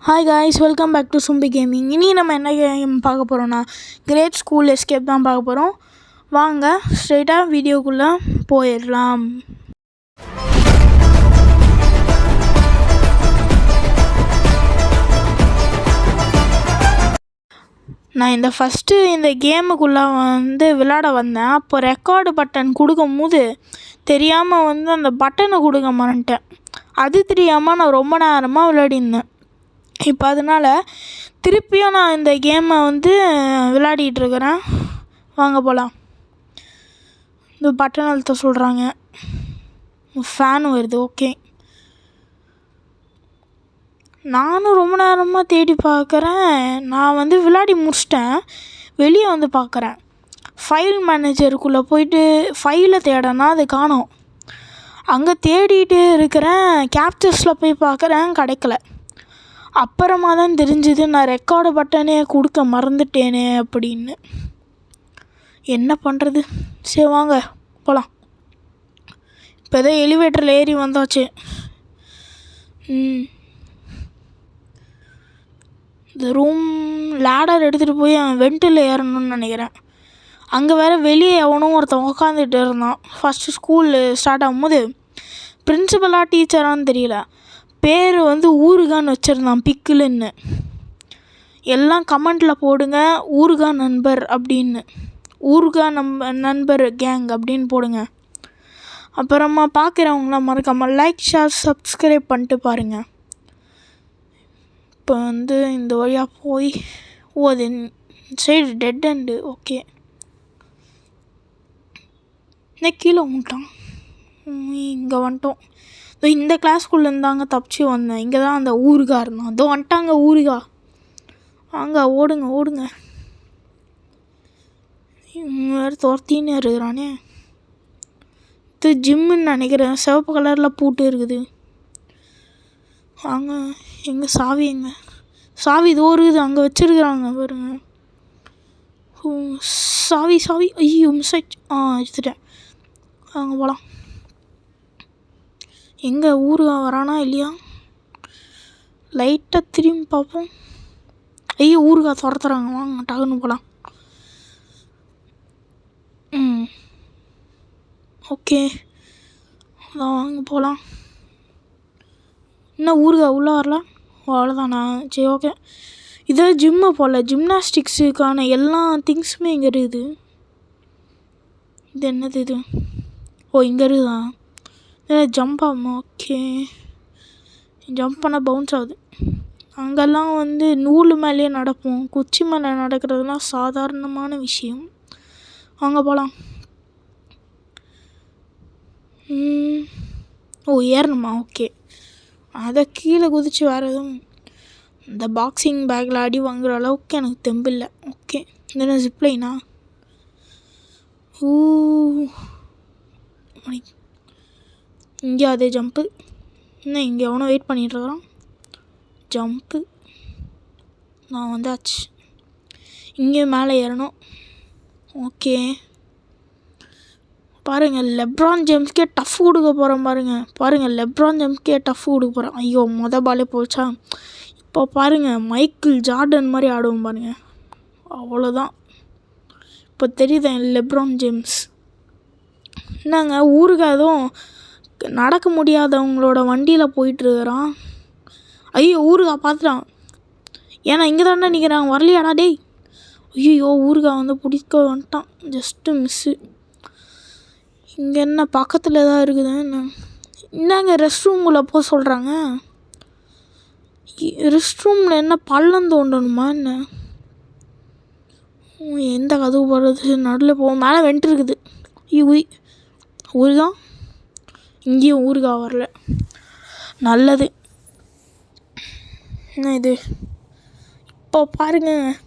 Hi guys, welcome back to Zumbi gaming. இனி நம்ம என்ன கேம் பார்க்க போகிறோன்னா கிரேட் ஸ்கூல் எஸ்கேப் தான் பார்க்க போகிறோம். வாங்க ஸ்ட்ரெயிட்டாக வீடியோக்குள்ளே போயிடலாம். நான் இந்த கேமுக்குள்ளே விளையாட வந்தேன். அப்போ ரெக்கார்டு பட்டன் கொடுக்கும் போது தெரியாமல் அந்த பட்டனை கொடுக்க மறந்துட்டேன். அது தெரியாமல் நான் ரொம்ப நேரமாக விளையாடிருந்தேன். இப்போ அதனால் திருப்பியும் நான் இந்த கேமை விளையாடிட்டுருக்கிறேன். வாங்க போகலாம். இந்த பட்டன் அழுத்த சொல்கிறாங்க. ஃபேன் வருது. ஓகே, நானும் ரொம்ப நேரமாக தேடி பார்க்குறேன். நான் விளையாடி முடிச்சிட்டேன். வெளியே பார்க்குறேன். ஃபைல் மேனேஜருக்குள்ளே போயிட்டு ஃபைலை தேடனா அது காணோம். அங்கே தேடிட்டு இருக்கிறேன். கேப்சர்ஸில் போய் பார்க்குறேன், கிடைக்கல. அப்புறமா தான் தெரிஞ்சுது நான் ரெக்கார்டு பட்டனே கொடுக்க மறந்துட்டேனே அப்படின்னு. என்ன பண்ணுறது? சரி வாங்க போகலாம். இப்போ ஏதோ எலிவேட்டரில் ஏறி வந்தாச்சு. இந்த ரூம் லேடர் எடுத்துகிட்டு போய் வெண்டில் ஏறணும்னு நினைக்கிறேன். அங்கே வேறு வெளியே எவனும் ஒருத்தன் உக்காந்துட்டு இருந்தான். ஃபஸ்ட்டு ஸ்கூல் ஸ்டார்ட் ஆகும்போது பிரின்சிபலாக டீச்சரான்னு தெரியல, பேர் ஊறுகான்னு வச்சுருந்தான், பிக்கிலுன்னு. எல்லாம் கமெண்டில் போடுங்க ஊறுகா நண்பர் அப்படின்னு, ஊறுகா நண்பர் கேங் அப்படின்னு போடுங்க. அப்புறமா பார்க்குறவங்களாம் மறக்காமல் லைக், ஷேர், சப்ஸ்கிரைப் பண்ணிட்டு பாருங்கள். இப்போ இந்த வழியாக போய் அது சைடு டெட் எண்டு. ஓகே, கீழே வந்துட்டான். இங்கே வந்துட்டோம். இந்த கிளாஸ்க்குள்ளே இருந்தாங்க தப்பிச்சு வந்தேன். இங்கே தான் அந்த ஊறுகா இருந்தான். அதோ வந்துட்டாங்க ஊறுகா. வாங்க ஓடுங்க ஓடுங்க. வேறு துரத்தின்னு இருக்கிறானே. இது ஜிம்முன்னு நினைக்கிறேன். சிவப்பு கலரில் பூட்டு இருக்குது. வாங்க. எங்கே சாவி? எங்கே சாவி? இதோ இருக்குது, அங்கே வச்சுருக்குறாங்க பாருங்க. சாவி சாவி. ஐயோ மிஸ் ஆயிடுச்சு. எடுத்துட்டேன். வாங்க போகலாம். எங்கே ஊறுகா வரானா இல்லையா? லைட்டாக திரும்பி பார்ப்போம். ஐயோ ஊறுகா துரத்துறாங்க. வாங்க டக்குன்னு போகலாம். ஓகே, அதான் வாங்க போகலாம். இன்னும் ஊறுகா உள்ளே வரல. அவ்வளோதானா? சரி ஓகே. இதே ஜிம்மு போல் ஜிம்னாஸ்டிக்ஸுக்கான எல்லா திங்ஸுமே இங்கே இருக்குது. இது என்னது இது? இங்கே இருக்குதா? ஜம்ப் ஆகும். ஓகே, ஜம்ப் பண்ணால் பவுன்ஸ் ஆகுது. அங்கெல்லாம் நூல் மேலேயே நடப்போம். குச்சி மேலே நடக்கிறதுலாம் சாதாரணமான விஷயம். அங்கே போகலாம். ஏறணுமா? ஓகே, அதை கீழே குதித்து வேறு எதுவும் இந்த பாக்ஸிங் பேக்கில் அடி வாங்குற அளவுக்கு எனக்கு தெம்பில்லை. ஓகே, இந்த ஜிப்லைனா? இங்கே அதே ஜம்ப்பு. இன்னும் இங்கே எவனோ வெயிட் பண்ணிகிட்ருக்குறான். ஜம்ப்பு. நான் வந்தாச்சு. இங்கே மேலே ஏறணும். ஓகே, பாருங்கள் லெப்ரான் ஜேம்ஸ்க்கே டஃப் கொடுக்க போகிறேன். பாருங்கள் லெப்ரான் ஜேம்ஸ்க்கே டஃப் கொடுக்க போகிறேன். ஐயோ பாலே போச்சா? இப்போ பாருங்கள் மைக்கேல் ஜார்டன் மாதிரி ஆடுவோம் பாருங்கள். அவ்வளோதான். இப்போ தெரியுது லெப்ரான் ஜேம்ஸ். என்னங்க ஊருக்கு அதுவும் நடக்க முடியாதவங்களோட வண்டியில் போயிட்டுருக்கிறான். ஐயோ ஊறுகா பார்த்துட்டான். ஏன்னா இங்கே தானே நிற்கிறான். வரலையாடா டேய்? ஐயோ ஊறுகா பிடிக்க வந்துட்டான். Just miss. இங்கே என்ன பக்கத்தில் தான் இருக்குது? என்னங்க ரெஸ்ட் ரூம்குள்ளே போக சொல்கிறாங்க? ரெஸ்ட் ரூமில் என்ன பள்ளம் தோண்டணுமா என்ன? எந்த கதவு போடுறது? நடுவில் போக. மேலே வெண்ட் இருக்குது. ஊறுகா. இங்கேயும் ஊறுகா வரல. நல்லது. என்ன இது? இப்போ பாருங்கள்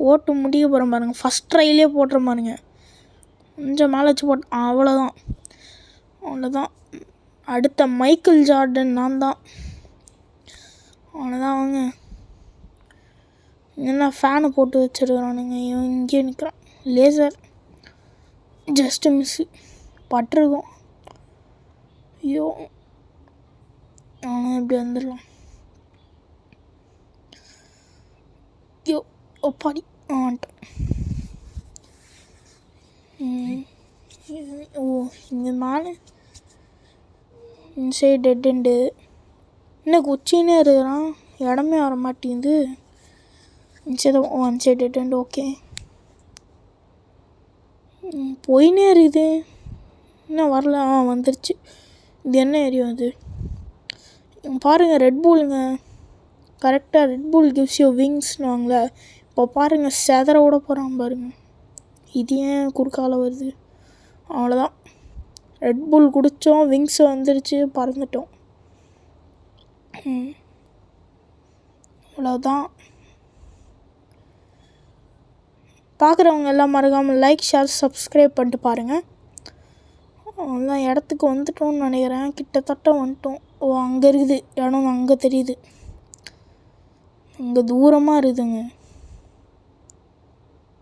போட்டு முடிக்க போகிறேன் பாருங்கள். ஃபஸ்ட் ட்ரைலே போட்டுற பாருங்க. கொஞ்சம் மேலே வச்சு போட்டு அவ்வளோதான். அடுத்த மைக்கேல் ஜார்டன் நான் தான். அவ்வளோதான். வாங்க. என்ன ஃபேனை போட்டு வச்சுருக்கிறானுங்க. இங்கே நிற்கிறான். லேசர் ஜஸ்ட்டு மிஸ்ஸு பட்டிருக்கோம். ஐயோ, நானும் இப்படி வந்துடலாம். ஐயோ ஒப்பாடி வந்துட்டோம். ஓ இங்கே மேலே இந்த சைடு டெட் எண்டு. இன்னும் குச்சின்னே இருக்கிறான், இடமே வர மாட்டேங்குது. இந்த சைடு அந்த சைடு டெட் எண்டு. ஓகே போயினே இருக்குது, இன்னும் வரல. வந்துருச்சு. இது என்ன ஏரியா அது பாருங்கள், ரெட் பூலுங்க. கரெக்டாக ரெட் பூல் கிவ்ஸ் யூ விங்ஸ்னுவாங்களே, இப்போ பாருங்கள் செதற விட போகிறான் பாருங்கள். இது ஏன் குறுக்கால வருது? அவ்வளோதான், ரெட் பூல் குடித்தோம், விங்ஸ் வந்துருச்சு, பறந்துட்டோம். அவ்வளோதான். பார்க்குறவங்க எல்லாம் மறக்காமல் லைக் ஷேர் சப்ஸ்கிரைப் பண்ணிட்டு பாருங்கள். அவ்வளோதான், இடத்துக்கு வந்துட்டோம்னு நினைக்கிறேன். கிட்டத்தட்ட வந்துட்டோம். ஓ அங்கே இருக்குது இடம், அங்கே தெரியுது. இங்கே தூரமாக இருக்குதுங்க.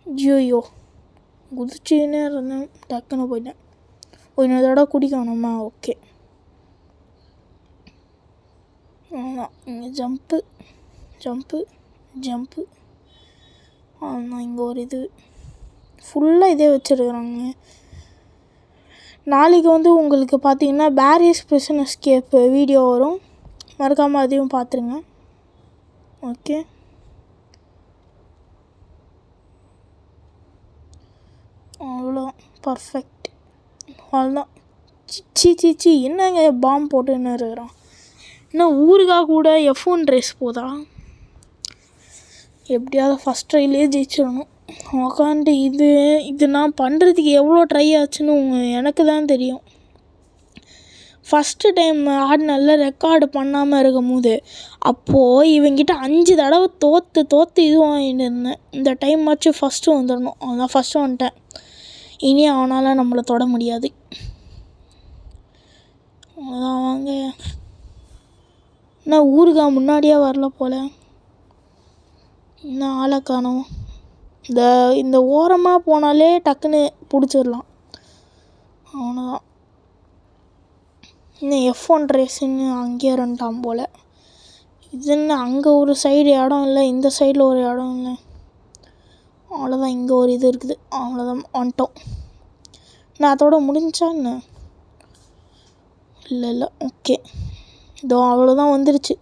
ஜியோயோ குதிச்சுன்னே இருந்தேன், டக்குன்னு போயிட்டேன். இன்னொரு தடவை குடிக்கணுமா? ஓகே அவ்வளோதான். இங்கே ஜம்ப்பு ஜம்ப்பு ஜம்ப்பு. அவ்வளோதான். இங்கே ஒரு இது ஃபுல்லாக இதே வச்சுருக்குறாங்க. நாளைக்கு வந்து உங்களுக்கு பார்த்தீங்கன்னா பேரியஸ் பிரிசன் எஸ்கேப் வீடியோ வரும், மறக்காமல் அதையும் பார்த்துருங்க. ஓகே அவ்வளோதான், பர்ஃபெக்ட். அவ்வளோதான். சி என்னங்க பாம்பு போட்டுன்னு இருக்கிறான். இன்னும் ஊருக்காக கூட F1 ரேஸ் போதா? எப்படியாவது ஃபஸ்ட் ட்ரைலே ஜெயிச்சிடணும். உக்காண்டு இது நான் பண்ணுறதுக்கு எவ்வளோ ட்ரை ஆச்சுன்னு எனக்கு தான் தெரியும். ஃபஸ்ட்டு டைம் ஆடினால ரெக்கார்டு பண்ணாமல் இருக்கும் போது அப்போது இவங்கிட்ட 5 தடவை தோற்று இது வாங்கிட்டு இருந்தேன். இந்த டைம் ஆச்சும் ஃபஸ்ட்டு வந்துடணும். அதான் ஃபஸ்ட்டு வந்துட்டேன். இனி அவனால் நம்மளை தொட முடியாது. அதான் வாங்க. நான் ஊருக்கா முன்னாடியே வரல போல், இன்னும் ஆளை காணோம். இந்த ஓரமாக போனாலே டக்குன்னு பிடிச்சிடலாம். அவ்வளோதான். இன்னும் F1 ரேஸுன்னு அங்கேயே இருந்துட்டான் போல். இதுன்னு அங்கே ஒரு சைடு இடம் இல்லை, இந்த சைடில் ஒரு இடம் இல்லை. அவ்வளோதான், இங்கே ஒரு இது இருக்குது. அவ்வளோதான், வந்துட்டோம். நான் அதோட முடிஞ்சா என்ன? இல்லை ஓகே, இதோ அவ்வளோதான் வந்துருச்சு.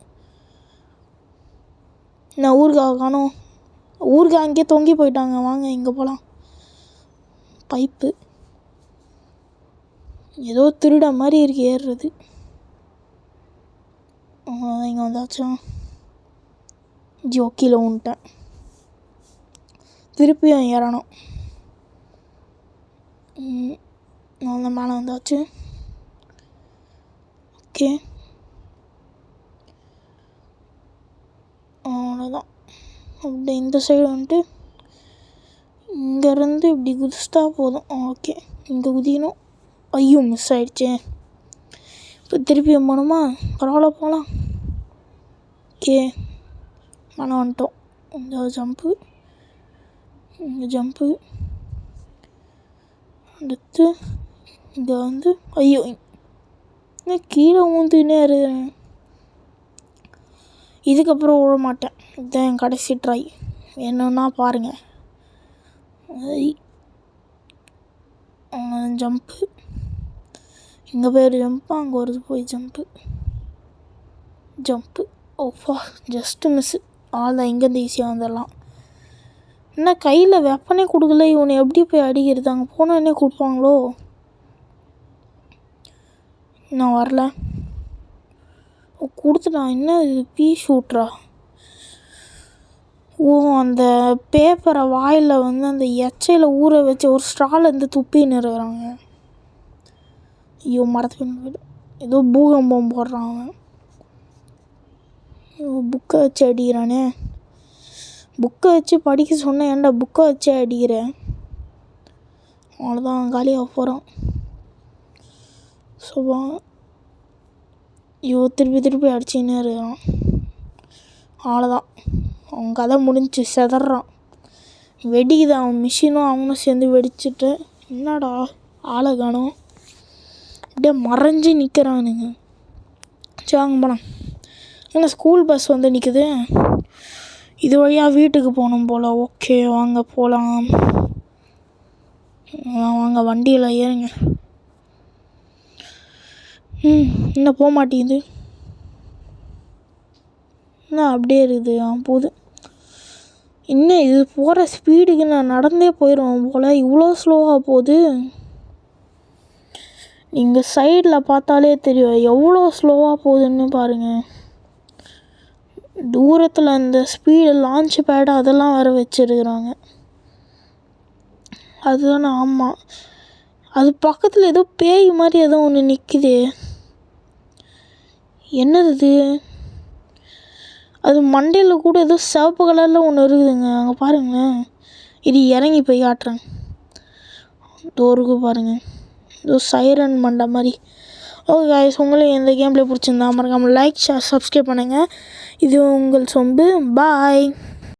நான் ஊருக்காக காணோம். ஊருக்கு அங்கேயே தொங்கி போயிட்டாங்க. வாங்க இங்கே போகலாம். பைப்பு ஏதோ திருட மாதிரி இருக்கு ஏறுறது. இங்கே வந்தாச்சும் ஜோக்கியில் விட்டேன். திருப்பியும் ஏறணும். அந்த மேலே வந்தாச்சு. ஓகே அவ்வளோதான். அப்படி இந்த சைடு வந்துட்டு இங்கேருந்து இப்படி குதிச்சிட்டா போதும். ஓகே இங்கே குதிக்கணும். ஐயோ மிஸ் ஆகிடுச்சே. இப்போ திருப்பி போகணுமா? பரவாயில்ல போகலாம். ஓகே மேலே வந்துட்டோம். இந்த ஜம்ப்பு, இங்கே ஜம்ப்பு, அடுத்து இங்கே வந்து ஐயோ இன்னும் கீழே ஊந்துன்னே இருக்கிறேன். இதுக்கப்புறம் விழ மாட்டேன். இதுதான் என் கடைசி ட்ரை. என்னன்னா பாருங்கள். ஜம்ப்பு, இங்கே போய் ஒரு ஜம்ப்பு, அங்கே ஒரு போய் ஜம்ப்பு. ஓப்பா just miss. ஆள் இங்கேருந்து ஈஸியாக வந்துடலாம். என்ன கையில் வெப்பனே கொடுக்கல, இவனை எப்படி போய் அடிக்கிறது? அங்கே போனோடனே கொடுப்பாங்களோ? நான் வரல. கொடுத்துட்டான். என்ன இது பீ ஷூட்ரா? ஓ அந்த பேப்பரை வாயில் வந்து அந்த எச்சையில் ஊற வச்சு ஒரு ஸ்ட்ரால் வந்து துப்பின்னு இருக்கிறாங்க. ஐயோ மரத்து போய்டும். ஏதோ பூகம்பம் போடுறான் அவன். புக்கை வச்சு அடிக்கிறானே. புக்கை வச்சு படிக்க சொன்னேன், ஏன்டா புக்கை வச்சு அடிக்கிறேன்? அவ்வளோதான், காலியாக போகிறான். சுபா ஐயோ திருப்பி அடிச்சுன்னே இருக்கான். அவ்வளோதான், அவன் கதை முடிஞ்சு. செதறான், வெடிக்குது. அவன் மிஷினும் அவனும் சேர்ந்து வெடிச்சிட்டு என்னடா ஆளை காணோம், அப்படியே மறைஞ்சி நிற்கிறானுங்க. சரி வாங்க போகலாம். ஏன்னா ஸ்கூல் பஸ் வந்து நிற்குது. இது வழியாக வீட்டுக்கு போகணும் போல். ஓகே வாங்க போகலாம். வாங்க வண்டியில் ஏறுங்க. இன்னும் போக மாட்டேங்குது. இன்னும் அப்படியே இருக்குது. போகுது. இன்னும் இது போகிற ஸ்பீடுக்கு நான் நடந்தே போயிடுவேன் போல். இவ்வளோ ஸ்லோவாக போகுது. நீங்கள் சைடில் பார்த்தாலே தெரியும் எவ்வளோ ஸ்லோவாக போகுதுன்னு பாருங்கள். தூரத்தில் இந்த ஸ்பீடு லான்ச் பேடு அதெல்லாம் வர வச்சுருக்குறாங்க. அதுதானே? ஆமாம். அது பக்கத்தில் ஏதோ பேய் மாதிரி ஏதோ ஒன்று நிற்குது. என்னது அது? மண்டையில் கூட ஏதோ சிவப்பு கலரில் ஒன்று இருக்குதுங்க. அங்கே பாருங்களேன். இது இறங்கி போய் காட்டுறேன். டோருக்கு பாருங்கள். ஏதோ சைரன் மண்டை மாதிரி. ஓகே காய்ஸ், உங்களுக்கு எந்த கேம் பிளே பிடிச்சிருந்தா மறக்காமல் லைக், ஷேர், சப்ஸ்கிரைப் பண்ணுங்கள். இது உங்கள் சொம்பு. பாய்.